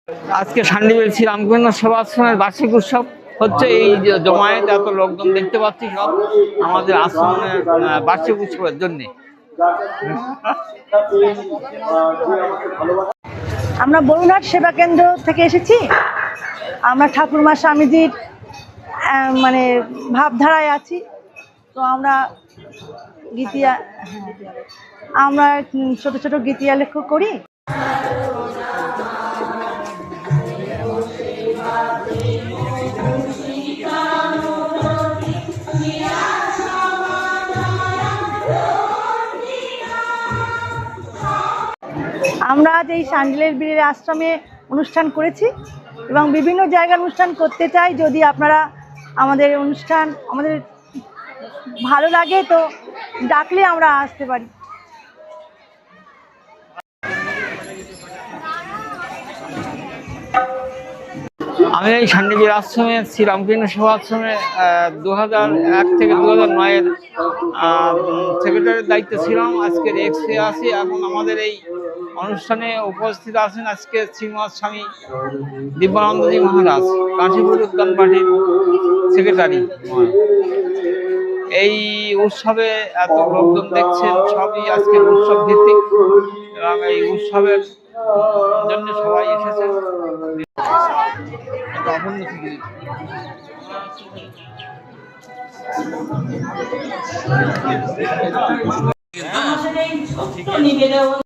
আজকে শান্তিবেল শ্রী রামকৃষ্ণ সেবাশ্রমের বার্ষিক উৎসব হচ্ছে। এই যে জমায়েত এত লোকজন দেখতে পাচ্ছি সব আমাদের আশ্রমের বার্ষিক উৎসবের জন্য। আমরা বরুণহাট সেবা কেন্দ্র থেকে এসেছি। আমরা ঠাকুরমা স্বামীজির মানে ভাবধারায় আছি। তো আমরা ছোট ছোট গীতিয়া লেখ করি। আমরা আজ এই শান্তিলের বীরের আশ্রমে অনুষ্ঠান করেছি এবং বিভিন্ন জায়গায় অনুষ্ঠান করতে চাই। যদি আপনারা আমাদের ভালো লাগে তো ডাকলে আমরা আসতে পারি। আমি এই শান্তিবীর আশ্রমে শ্রী রামকৃষ্ণ সেবা আশ্রমে 2001 থেকে 2009-এর সেক্রেটারির দায়িত্বে ছিলাম। আজকের এক্সে আছি। এখন আমাদের এই অনুষ্ঠানে উপস্থিত আছেন আজকে শ্রীমৎ স্বামী দিব্যানন্দজি মহারাজ, কাশীপুর উদ্যান পার্টির সেক্রেটারি। এই উৎসবে এত লোকজন দেখছেন, সবই আজকের উৎসব ভিত্তিক এবং এই উৎসবের জন্য সবাই এসেছেন।